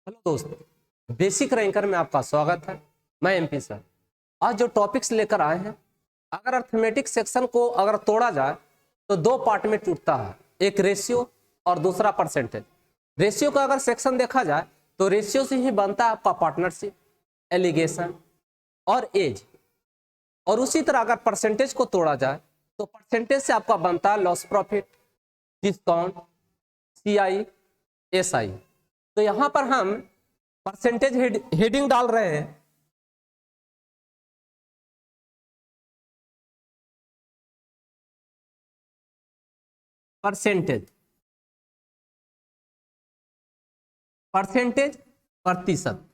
Hello दोस्त, basic ranker में आपका स्वागत है। मैं एमपी सर। आज जो टॉपिक्स लेकर आए हैं, अगर अर्थमेटिक सेक्शन को अगर तोड़ा जाए तो दो पार्ट में टूटता है, एक रेशियो और दूसरा परसेंटेज। रेशियो का अगर सेक्शन देखा जाए तो रेशियो से ही बनता है आपका पार्टनरशिप, एलिगेशन और एज। और उसी तरह अगर परसेंटेज को तोड़ा जाए तो परसेंटेज से आपका बनता है loss profit, discount, CI, SI. तो यहां पर हम परसेंटेज हेडिंग डाल रहे हैं। परसेंटेज परसेंटेज प्रतिशत।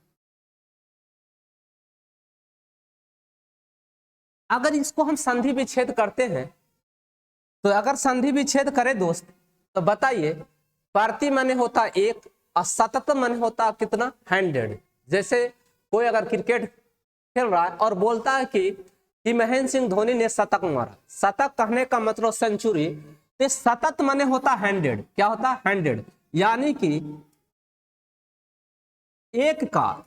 अगर इसको हम संधि विच्छेद करते हैं तो अगर संधि विच्छेद करें दोस्त तो बताइए, प्रति माने होता एक और सतत माने होता कितना, 100। जैसे कोई अगर क्रिकेट खेल रहा है और बोलता है कि महेंद्र सिंह धोनी ने शतक मारा। शतक कहने का मतलब सेंचुरी, तो सतत माने होता 100। क्या होता है? 100। यानी कि एक का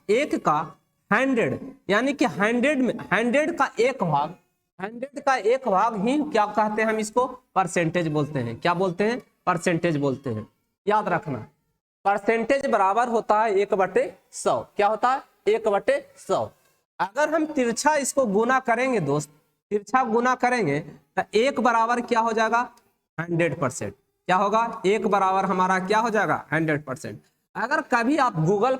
100, यानी कि 100 में 100 का एक भाग, 100 का एक भाग ही क्या कहते हैं, हम इसको परसेंटेज बोलते हैं। क्या बोलते हैं? परसेंटेज बोलते हैं। याद रखना, परसेंटेज बराबर होता है 1/100। क्या होता है? 1/100। अगर हम तिरछा इसको गुना करेंगे दोस्त, तिरछा गुना करेंगे तो एक बराबर क्या हो जाएगा? 100%। क्या होगा? एक बराबर हमारा क्या हो जाएगा? 100%। अगर कभी आप गूगल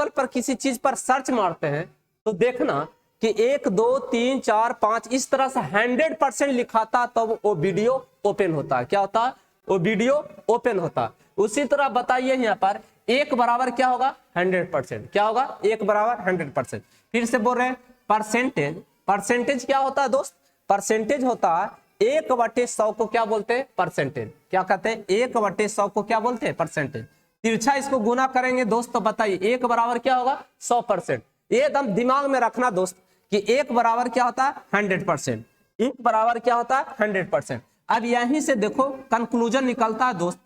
पर किसी चीज पर सर्च मारते हैं तो देखना कि 1 2 3 4 5 इस तरह से 100% लिखा था, तब तो वो वीडियो ओपन होता है। क्या होता है? वो वीडियो ओपन होता है। उसी तरह बताइए यहाँ पर एक बराबर क्या होगा? 100%। क्या होगा? एक बराबर 100%। फिर से बोल रहे हैं परसेंटेज। परसेंटेज क्या होता है दोस्त? परसेंटेज होता है 1/100 को क्या बोलते हैं? परसेंटेज। क्या कहते हैं? 1/100 को क्या बोलते हैं? परसेंटेज। तिरछा इसको गुना करेंगे दोस्त तो बताइए एक बराबर क्या होगा? 100%। ये एकदम दिमाग में रखना दोस्त कि एक बराबर क्या होता है? 100%। एक बराबर क्या होता है? 100%। अब यहीं से देखो कंक्लूजन निकलता है दोस्त।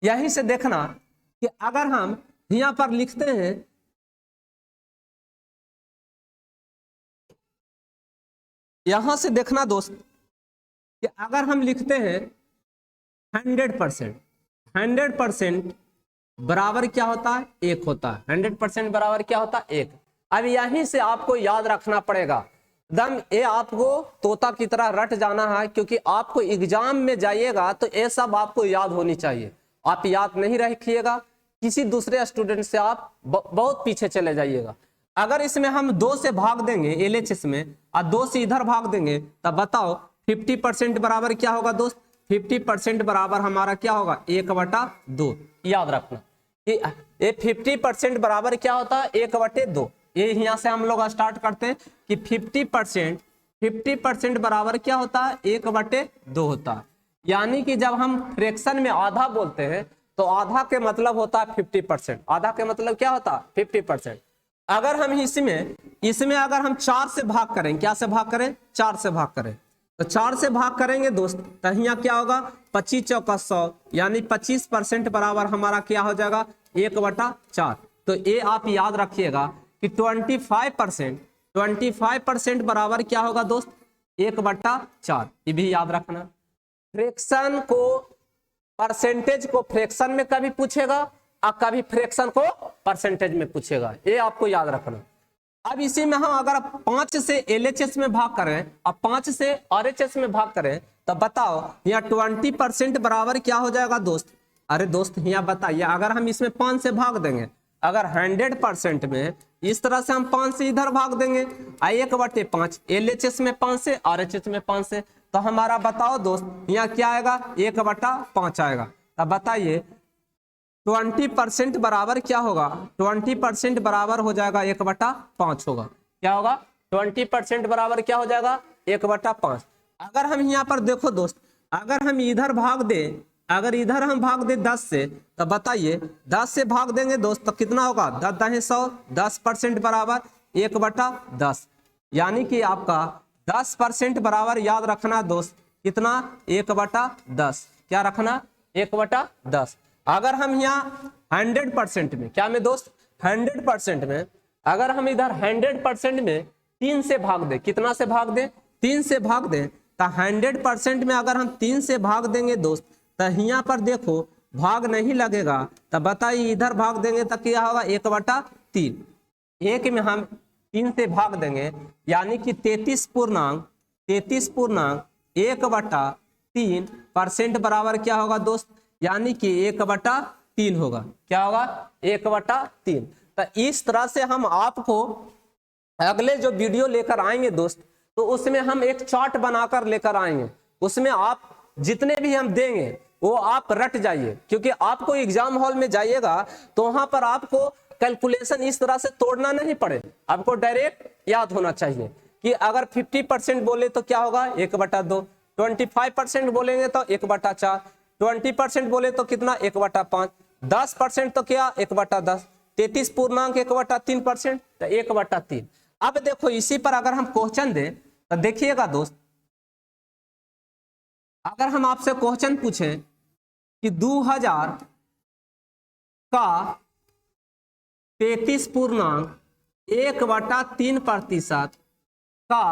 यहीं से देखना कि अगर हम यहां पर लिखते हैं, यहां से देखना दोस्त कि अगर हम लिखते हैं 100%, 100% बराबर क्या होता है? एक होता है। 100% बराबर क्या होता है? एक। अब यहीं से आपको याद रखना पड़ेगा, दम ये आपको तोता की तरह रट जाना है, क्योंकि आपको एग्जाम में जाइएगा तो ये सब आपको याद होनी चाहिए। आप याद नहीं रखिएगा, किसी दूसरे स्टूडेंट से आप बहुत पीछे चले जाइएगा। अगर इसमें हम 2 से भाग देंगे LHS में और 2 से इधर भाग देंगे तब बताओ 50% बराबर क्या होगा दोस्त? 50% बराबर हमारा क्या होगा? 1/2। याद रखना कि ये 50% बराबर क्या होता है? 1/2। ये यहाँ से हम लोग स्टार्ट करते हैं कि 50% बराबर क्या होता है? 1/2 होता है। यानी कि जब हम फ्रैक्शन में आधा बोलते हैं तो आधा के मतलब होता है 50%। आधा के मतलब क्या होता है? 50%। अगर हम इसमें अगर हम 4 से भाग करें, क्या से भाग करें? 4 से भाग करें, तो 4 से भाग करेंगे दोस्त तो यहाँ क्या होगा? 25 चौका 100, यानी 25% बराबर हमारा क्या हो जाएगा? 1/4। तो ये आप याद रखिएगा कि 25% बराबर क्या होगा दोस्त? 1/4। ये भी याद रखना। फ्रैक्शन को, परसेंटेज को फ्रैक्शन में कभी पूछेगा और कभी फ्रैक्शन को परसेंटेज में पूछेगा, ये आपको याद रखना। अब इसी में हम अगर 5 से LHS में भाग करें और 5 से RHS में भाग करें तो बताओ यहाँ 20% बराबर क्या हो जाएगा दोस्त? अरे दोस्त यहाँ बताइए, अगर हम इसमें 5 से भाग देंगे, अगर 100% में इस तरह से हम 5 से इधर भाग देंगे 1/5, LHS में 5 से RHS में 5 से, तो हमारा बताओ दोस्त यहाँ क्या आएगा? 1/5 आएगा। तब बताइए 20% बराबर क्या होगा? 20% बराबर हो जाएगा 1/5 होगा। क्या होगा? 20% बराबर क्या हो जाएगा? 1/5। अगर हम यहाँ पर देखो दोस्त, अगर हम इधर भाग दे, अगर इधर हम भाग दे 10 से, तो बताइए 10 से भाग देंगे दोस्त तो कितना होगा? 10 10 100, 10% बराबर 1/10। यानी कि आपका 10% बराबर याद रखना दोस्त कितना? 1/10। क्या रखना? 1/10। अगर हम यहाँ 100% में, क्या में दोस्त 100% में, अगर हम इधर 100% में 3 से भाग दें, कितना से भाग दें 3 से भाग दें, तो 100% में अगर हम 3 से भाग देंगे दोस्त, तो यहाँ पर देखो भाग नहीं लगेगा, तो बताइए इधर भाग देंगे तो क्या होगा 1/3। 1 में हम 3 से भाग देंगे यानी कि 33.1/3% बराबर क्या होगा दोस्त, यानी कि 1/3 होगा। क्या होगा 1/3। तो इस तरह से हम आपको अगले जो वीडियो लेकर आएंगे दोस्त, तो उसमें हम एक चार्ट बनाकर लेकर आएंगे, उसमें आप जितने भी हम देंगे वो आप रट जाइए, क्योंकि आपको एग्जाम हॉल में जाइएगा तो वहां पर आपको कैलकुलेशन इस तरह से तोड़ना नहीं पड़े, आपको डायरेक्ट याद होना चाहिए कि अगर 50% बोले तो क्या होगा 1/2, 25% बोलेंगे तो 1/4, 20% बोले तो कितना 1/5, 10% तो क्या 1/10, 33.1/3% तो 1/3। अब देखो इसी पर अगर हम क्वेश्चन दें तो देखिएगा दोस्त, अगर हम आपसे क्वेश्चन पूछें कि 2000 का 33.1/3% का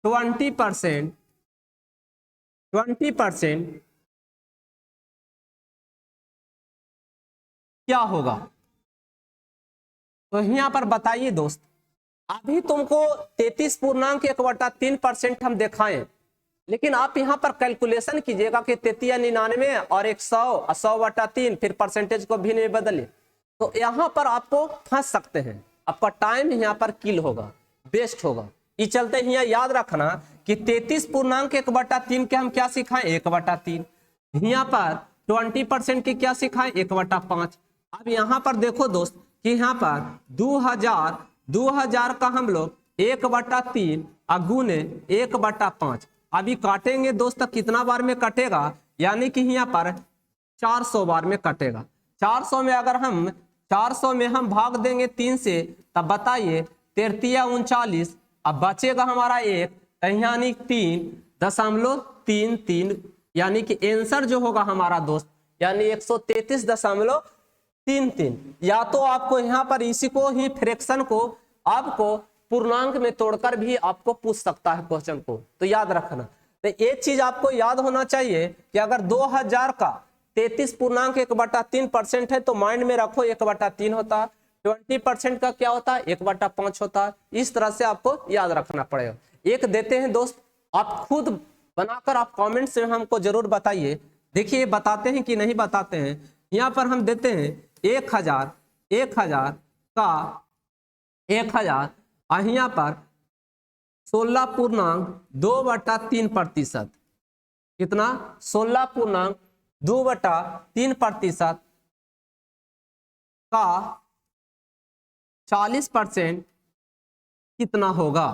20% क्या होगा, तो यहाँ पर बताइए दोस्त। अभी तुमको 33.1/3% हम दिखाएं, लेकिन आप यहाँ पर कैलकुलेशन कीजिएगा कि 33 99 और 100 100/3, फिर परसेंटेज को भी नहीं बदले, तो यहाँ पर आपको फंस सकते हैं, आपका टाइम यहाँ पर किल होगा, वेस्ट होगा। इस चलते यहाँ याद रखना कि 33.1/3 के हम क्या सिखाएं 1/3, यहाँ पर 20% की क्या सिखाएं 1/5। अब यहाँ पर देखो दोस्त कि यहाँ पर 2000 का हम लोग 1/3 गुने 1/5 अभी काटेंगे दोस्त, कितना बार में कटेगा, यानी कि यहाँ पर 400 बार में कटेगा। 400 में अगर हम 400 में हम भाग देंगे 3 से, तब बताइए 33 अब बचेगा हमारा 1, यानी 3.33, यानी कि आंसर जो होगा हमारा दोस्त यानी 133.33। या तो आपको यहाँ पर इसी को ही फ्रैक्शन को आपको पूर्णांक में तोड़कर भी आपको पूछ सकता है क्वेश्चन को, तो याद रखना। तो एक चीज आपको याद होना चाहिए कि अगर 2000 का 33.1/3% है तो माइंड में रखो 1/3 होता है, 20% का क्या होता है 1/5 होता है। इस तरह से आपको याद रखना पड़ेगा। एक देते हैं दोस्त, आप खुद बनाकर आप कमेंट्स में हमको जरूर बताइए, देखिए बताते हैं कि नहीं बताते हैं। यहाँ पर हम देते हैं 1000 का 1000 यहाँ पर 16.2/3%, कितना 16.2/3% का 40% कितना होगा,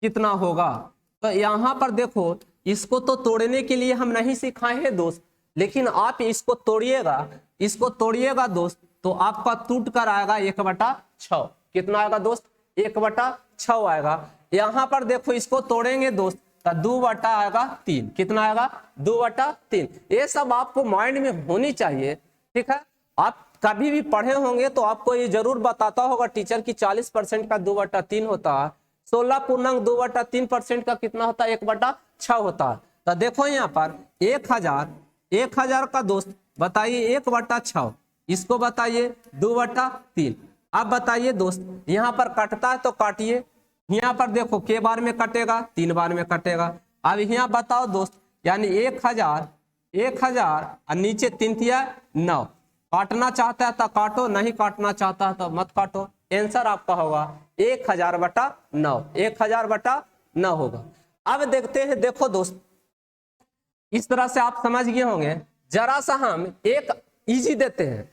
कितना होगा। तो यहाँ पर देखो इसको तो तोड़ने के लिए हम नहीं सिखाए हैं दोस्त, लेकिन आप इसको तोड़िएगा दोस्त, तो आपका टूट कर आएगा 1/6। कितना आएगा दोस्त 1/6 आएगा। यहाँ पर देखो इसको तोड़ेंगे दोस्त तो 2/3, कितना आएगा 2/3। ये सब आपको माइंड में होनी चाहिए, ठीक है। आप कभी भी पढ़े होंगे तो आपको ये जरूर बताता होगा टीचर की 40% का 2/3 होता है, 16.2/3% का कितना होता है 1/6 होता है। तो देखो यहाँ पर 1000 का दोस्त बताइए 1/6, इसको बताइए 2/3। अब बताइए दोस्त यहाँ पर कटता है तो काटिए, यहाँ पर देखो के बार में कटेगा 3 बार में कटेगा। अब यहाँ बताओ दोस्त, यानी 1000 और नीचे 3 तिया 9, काटना चाहता है तो काटो, नहीं काटना चाहता है तो मत काटो। आंसर आपका होगा 1000/9, 1000/9 होगा। अब देखते हैं, देखो दोस्त इस तरह से आप समझ गए होंगे। जरा सा हम एक इजी देते हैं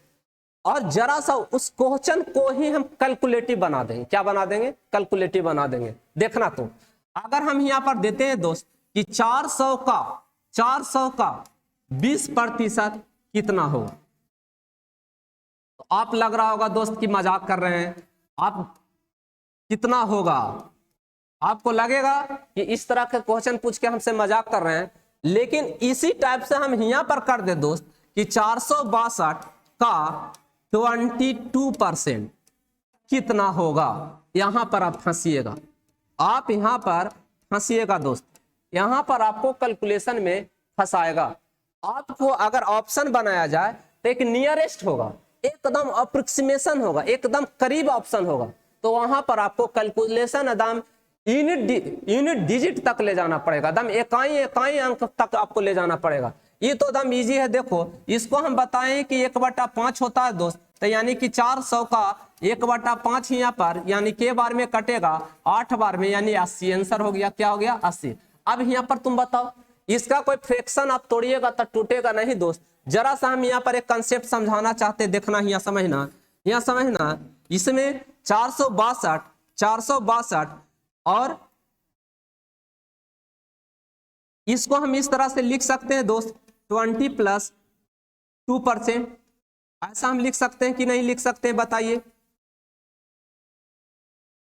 और जरा सा उस क्वेश्चन को ही हम कैलकुलेटिव बना देंगे। क्या बना देंगे कैलकुलेटिव बना देंगे। देखना, तो अगर हम यहाँ पर देते हैं दोस्त कि 400 का 20% कितना होगा, तो आप लग रहा होगा दोस्त कि मजाक कर रहे हैं आप, कितना होगा। आपको लगेगा कि इस तरह के क्वेश्चन पूछ के हमसे मजाक कर रहे हैं, लेकिन इसी टाइप से हम यहाँ पर कर दे दोस्त कि 462 का 22% कितना होगा। यहां पर आप फंसिएगा, आप यहां पर फंसिएगा दोस्त, यहां पर आपको कैलकुलेशन में फंसाएगा। आपको अगर ऑप्शन बनाया जाए तो एक नियरेस्ट होगा, एकदम अप्रोक्सीमेशन होगा, एकदम करीब ऑप्शन होगा, तो वहां पर आपको कैलकुलेशन एकदम यूनिट डिजिट तक ले जाना पड़ेगा, एकदम इकाई अंक तक आपको ले जाना पड़ेगा। ये तो एकदम इजी है। देखो इसको हम बताएं कि 1/5 होता है दोस्त, तो यानी कि 400 का 1/5 यहाँ पर यानी के बार में कटेगा 8 बार में, यानी 80 आंसर हो गया। क्या हो गया? 80। अब यहाँ पर तुम बताओ, इसका कोई फ्रैक्शन आप तोड़िएगा तो टूटेगा नहीं दोस्त। जरा सा हम यहाँ पर एक कंसेप्ट समझाना चाहते, देखना, यहाँ समझना। इसमें 462 और इसको हम इस तरह से लिख सकते हैं दोस्त, 20 + 2%। ऐसा हम लिख सकते हैं कि नहीं लिख सकते हैं? बताइए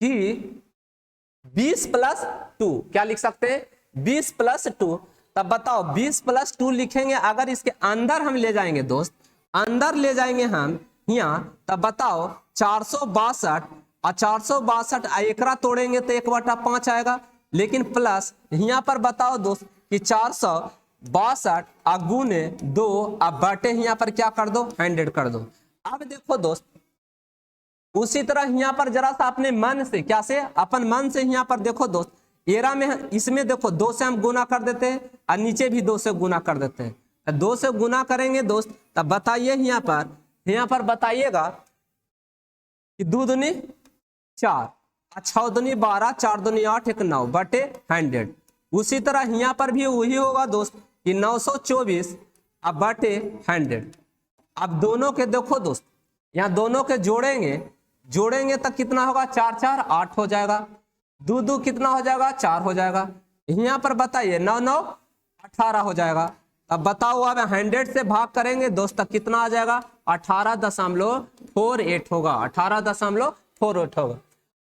कि 20 + 2 क्या लिख सकते हैं? 20 + 2। तब बताओ 20 + 2 लिखेंगे, अगर इसके अंदर हम ले जाएंगे दोस्त, अंदर ले जाएंगे हम यहाँ, तब बताओ 462 और 462 एकरा तोड़ेंगे तो 1/5 आएगा। लेकिन प्लस यहाँ पर बताओ दोस्त कि 462 गुने 2 अब बटे यहाँ पर क्या कर दो? 100 कर दो। अब देखो दोस्त उसी तरह यहाँ पर जरा सा अपने मन से, क्या से? अपन मन से यहाँ पर देखो दोस्त, एरा में इसमें देखो 2 से हम गुना कर देते हैं और नीचे भी 2 से गुना कर देते हैं। 2 से गुना करेंगे दोस्त, तब बताइए यहाँ पर बताइएगा कि 2 दूनी 4, 6 दूनी 12, 4 दूनी 8, 1 9 बटे 100। उसी तरह यहाँ पर भी वही होगा दोस्त कि 924 अब बटे 100। अब दोनों के देखो दोस्त, यहाँ दोनों के जोड़ेंगे तो कितना होगा? 4 4 8 हो जाएगा, 2 2 कितना हो जाएगा? 4 हो जाएगा। यहाँ पर बताइए 9 9 18 हो जाएगा। अब बताओ, अब 100 से भाग करेंगे दोस्त तक कितना आ जाएगा? 18.48 होगा, 18.48 होगा।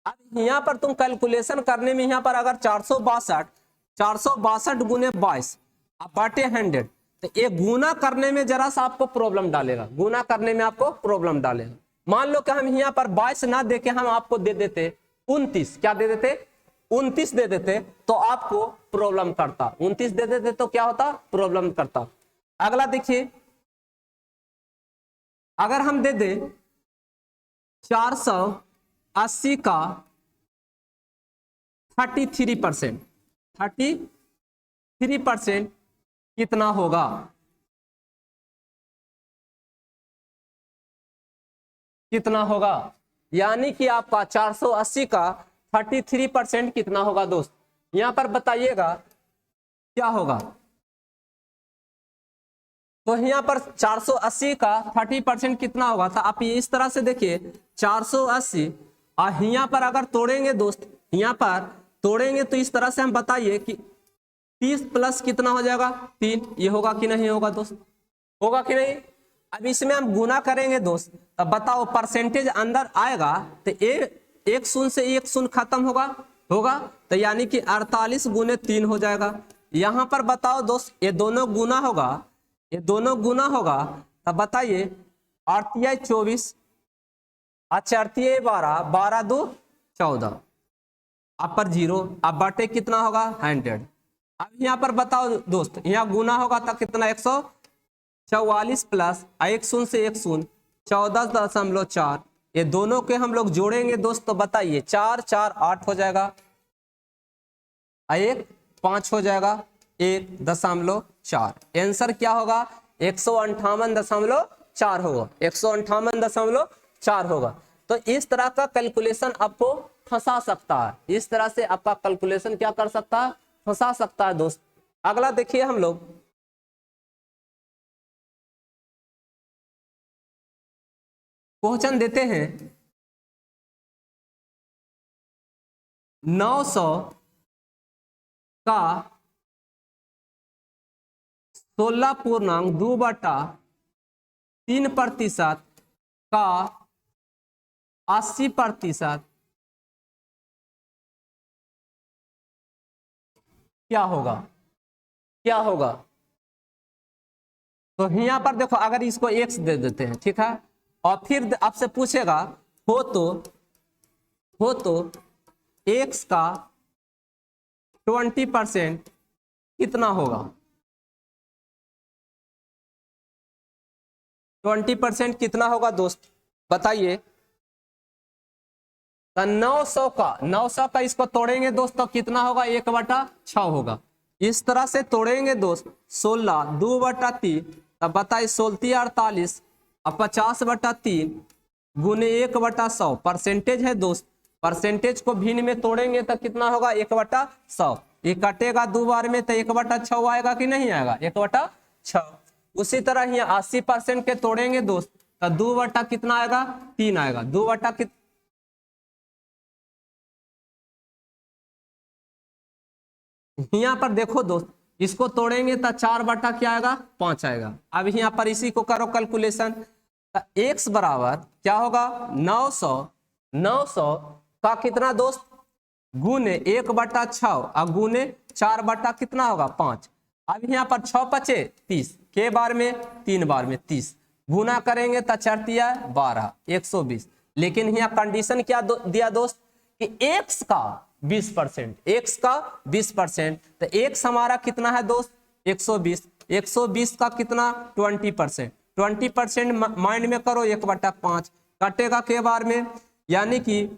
अब यहाँ पर तुम कैलकुलेशन करने में यहाँ पर अगर 462 गुने 22 अब बटे 100, तो ये गुना करने में जरा सा आपको प्रॉब्लम डालेगा, मान लो कि हम यहाँ पर 22 ना देके हम आपको दे देते 29, क्या दे देते? 29 दे देते तो आपको प्रॉब्लम करता, 29 दे देते तो क्या होता? प्रॉब्लम करता। अगला देखिए, अगर हम दे दे 480 का 33% कितना होगा? यानी कि आपका 480 का 33% कितना होगा दोस्त? यहां पर बताइएगा क्या होगा। तो यहाँ पर 480 का 30% कितना होगा था? आप इस तरह से देखिए 480 और यहाँ पर अगर तोड़ेंगे दोस्त, यहाँ पर तोड़ेंगे तो इस तरह से हम बताइए कि 30 प्लस कितना हो जाएगा? 3। ये होगा कि नहीं होगा दोस्त? होगा कि नहीं? अब इसमें हम गुना करेंगे दोस्त, अब बताओ परसेंटेज अंदर आएगा तो एक शून्य से एक शून्य खत्म होगा तो यानी कि 48 गुने 3 हो जाएगा। यहाँ पर बताओ दोस्त ये दोनों गुना होगा, तब बताइए 8 24, अच्छा 8 12, 12 2 14, अब पर 0, अब बटे कितना होगा? 100। अब यहाँ पर बताओ दोस्त, यहाँ गुना होगा तो कितना? 144 प्लस एक शून्य से एक शून्य 14.4, ये दोनों के हम लोग जोड़ेंगे दोस्त, तो बताइए 4 4 8 हो जाएगा, 1 5 हो जाएगा, 1.4। आंसर क्या होगा? 158.4 होगा, 158.4 होगा। तो इस तरह का कैलकुलेशन आपको फंसा सकता है, इस तरह से आपका कैलकुलेशन क्या कर सकता है? फंसा सकता है दोस्त। अगला देखिए, हम लोग क्वेश्चन देते हैं 900 का 16.2/3% का 80% क्या होगा? क्या होगा? तो यहाँ पर देखो, अगर इसको x दे देते हैं, ठीक है, और फिर आपसे पूछेगा हो तो x का 20% कितना होगा? 20% कितना होगा दोस्त, बताइए। तो 900 का इसको तोड़ेंगे दोस्त तो कितना होगा? 1/6 होगा। इस तरह से तोड़ेंगे दोस्त 16 2/3, तब बताइए 16 48 और 50/3 गुने 1/100 परसेंटेज है दोस्त। परसेंटेज को भिन्न में तोड़ेंगे तो कितना होगा? 1/100। ये कटेगा 2 बार में तो 1/6 आएगा कि नहीं आएगा? 1/6। उसी तरह यहाँ 80% के तोड़ेंगे दोस्त तो 2 कितना आएगा? 3 आएगा। 2 यहाँ पर देखो दोस्त, इसको तोड़ेंगे तो 4 क्या आएगा? 5 आएगा। अब यहाँ पर इसी को करो कैलकुलेशन, तो x बराबर क्या होगा? 900 का कितना दोस्त? गुने 1/6 और गुने 4 कितना होगा? 5। अब यहाँ पर 6 बचे 30 के बार में? 3 बार में 30 गुना करेंगे तो 4 12 120। लेकिन यहाँ कंडीशन क्या दिया दोस्त कि x का 20%, x का 20%, तो x हमारा कितना है दोस्त? 120। 120 का कितना? 20%। 20% माइंड में करो 1/5 कटेगा के बार में, यानी कि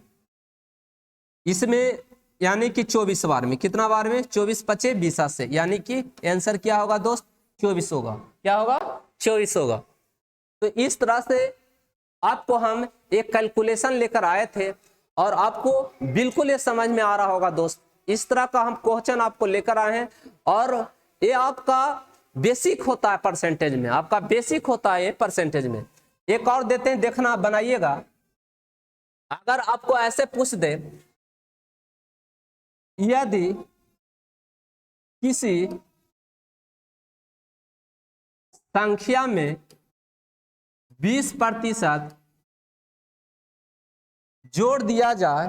इसमें यानी कि 24 बार में। कितना बार में? 24 पचे 20 से, यानी कि आंसर क्या होगा दोस्त? 24 होगा। क्या होगा? 24 होगा। तो इस तरह से आपको हम एक कैलकुलेशन लेकर आए थे और आपको बिल्कुल ये समझ में आ रहा होगा दोस्त। इस तरह का हम क्वेश्चन आपको लेकर आए हैं और ये आपका बेसिक होता है परसेंटेज में, आपका बेसिक होता है ये परसेंटेज में। एक और देते हैं, देखना, बनाइएगा। अगर आपको ऐसे पूछ दे, यदि किसी संख्या में 20% जोड़ दिया जाए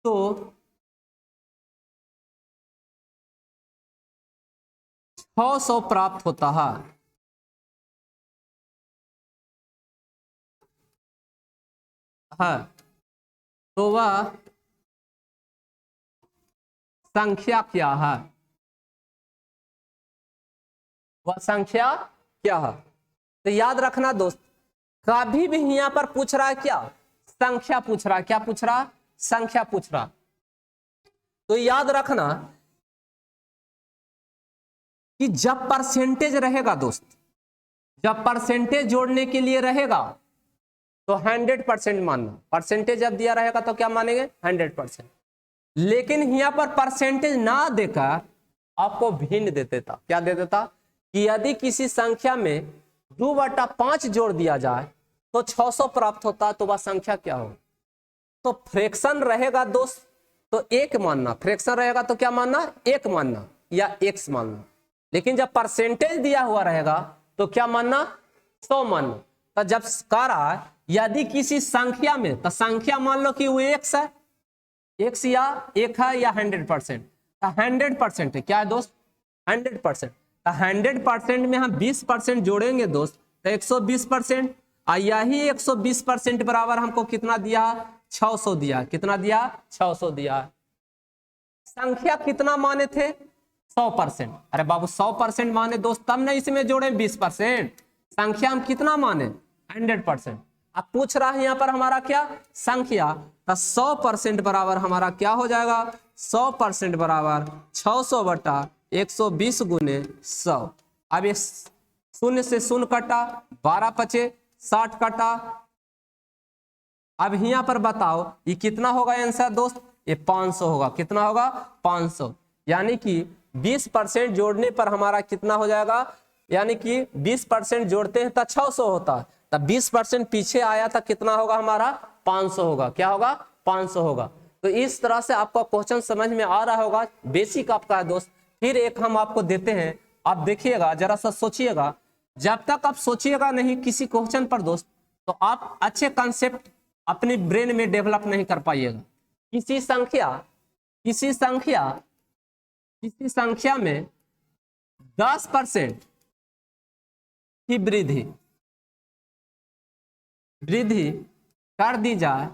तो 600 प्राप्त होता है। तो वह संख्या क्या है? वह संख्या क्या है? तो याद रखना दोस्त, कभी भी यहाँ पर पूछ रहा है क्या? संख्या पूछ रहा है। क्या पूछ रहा? संख्या पूछ रहा। तो याद रखना कि जब परसेंटेज रहेगा दोस्त, जब परसेंटेज जोड़ने के लिए रहेगा तो 100% मानना। परसेंटेज जब दिया रहेगा तो क्या मानेंगे? 100%। लेकिन यहाँ पर परसेंटेज ना देकर आपको भिन्न दे देता। क्या दे देता? कि यदि किसी संख्या में 2/5 जोड़ दिया जाए तो 600 प्राप्त होता है, तो वह संख्या क्या हो? तो फ्रैक्शन रहेगा दोस्त तो एक मानना, फ्रैक्शन रहेगा तो क्या मानना? एक मानना या x मानना। लेकिन जब परसेंटेज दिया हुआ रहेगा तो क्या मानना? 100 मानना। तो जब कह रहा है यदि किसी संख्या में, तो संख्या मान लो कि वो x है, x या एक है या 100%, 100% है। क्या है दोस्त? 100%। 100% में हम 20% जोड़ेंगे दोस्त तो 120%, और यही 120% बराबर हमको कितना दिया? 600 दिया। कितना दिया? 600 दिया। संख्या कितना माने थे? 100%। अरे बाबू 100% माने दोस्त तब ना इसमें जोड़े 20%। संख्या हम कितना माने? 100%। अब पूछ रहा है यहाँ पर हमारा क्या? संख्या। तो 100% बराबर हमारा क्या हो जाएगा? 100% बराबर 600/120 गुने 100। अब ये 0 से 0 कटा, 12 बचे 60 कटा। अब यहाँ पर बताओ ये कितना होगा आंसर दोस्त? ये 500 होगा। कितना होगा? 500। यानी कि 20% जोड़ने पर हमारा कितना हो जाएगा? यानी कि 20% जोड़ते हैं तो 600 होता है, तब 20% पीछे आया था, कितना होगा हमारा? 500 होगा। क्या होगा? 500 होगा। तो इस तरह से आपका क्वेश्चन समझ में आ रहा होगा, बेसिक आपका है दोस्त। फिर एक हम आपको देते हैं, आप देखिएगा, जरा सा सोचिएगा। जब तक आप सोचिएगा नहीं किसी क्वेश्चन पर दोस्त, तो आप अच्छे कंसेप्ट अपने ब्रेन में डेवलप नहीं कर पाइएगा। किसी संख्या में 10% की वृद्धि कर दी जाए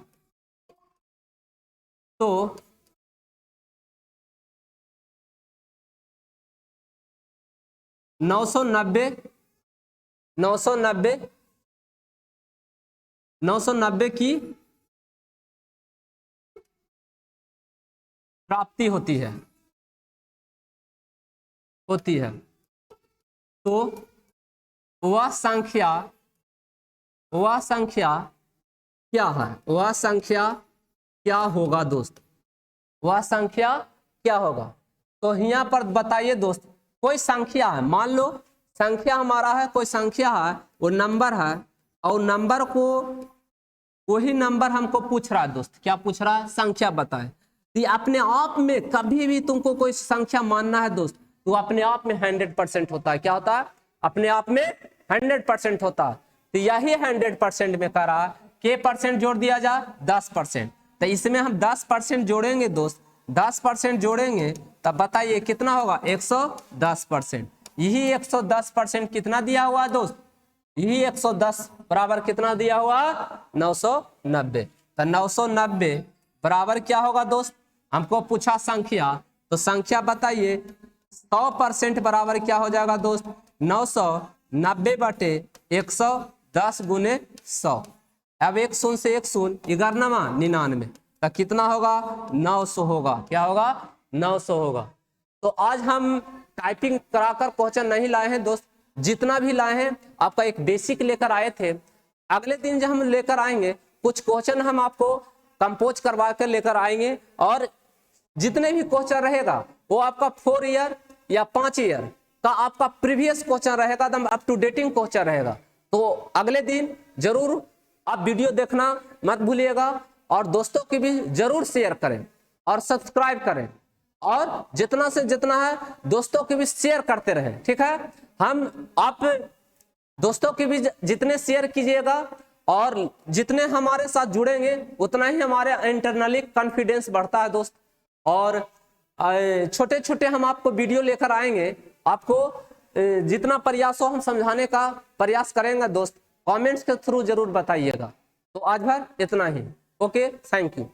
तो 990 की प्राप्ति होती है तो वह संख्या क्या है, वह संख्या क्या होगा दोस्त, वह संख्या क्या होगा। तो यहाँ पर बताइए दोस्त, कोई संख्या है, मान लो संख्या हमारा है, कोई संख्या है, वो नंबर है, और नंबर को वही नंबर हमको पूछ रहा है दोस्त, क्या पूछ रहा है, संख्या बताए। तो अपने आप में कभी भी तुमको कोई संख्या मानना है दोस्त, तो अपने आप में 100% होता है। क्या होता है, अपने आप में 100% होता है। तो यही 100% में कह रहा है के परसेंट जोड़ दिया जाए 10%। तो इसमें हम 10% जोड़ेंगे दोस्त, 10% जोड़ेंगे तब बताइए कितना होगा, 110%। यही 110% कितना दिया हुआ है दोस्त, यही 110 बराबर कितना दिया हुआ, 990। तो 990 बराबर क्या होगा दोस्त, हमको पूछा संख्या, तो संख्या बताइए। 100% बराबर क्या हो जाएगा दोस्त, 990/110 गुने 100। अब 1 शून्य से 1 शून्य 99 तो कितना होगा, 900 होगा। क्या होगा, 900 होगा। तो आज हम टाइपिंग कराकर क्वेश्चन नहीं लाए हैं दोस्त, जितना भी लाए हैं आपका एक बेसिक लेकर आए थे। अगले दिन जब हम लेकर आएंगे कुछ क्वेश्चन हम आपको कंपोज करवा कर लेकर आएंगे, और जितने भी क्वेश्चन रहेगा वो आपका 4 ईयर या 5 ईयर का आपका प्रीवियस क्वेश्चन रहेगा, एकदम अप टू डेटिंग क्वेश्चन रहेगा। तो अगले दिन जरूर आप वीडियो देखना मत भूलिएगा, और दोस्तों की भी जरूर शेयर करें और सब्सक्राइब करें, और जितना से जितना है दोस्तों की भी शेयर करते रहें। ठीक है, आप दोस्तों की भी जितने शेयर कीजिएगा और जितने हमारे साथ जुड़ेंगे उतना ही हमारे इंटरनली कॉन्फिडेंस बढ़ता है दोस्त। और छोटे छोटे हम आपको वीडियो लेकर आएंगे, आपको जितना प्रयास हो हम समझाने का प्रयास करेंगे दोस्त। कमेंट्स के थ्रू जरूर बताइएगा। तो आज भर इतना ही। Okay, thank you.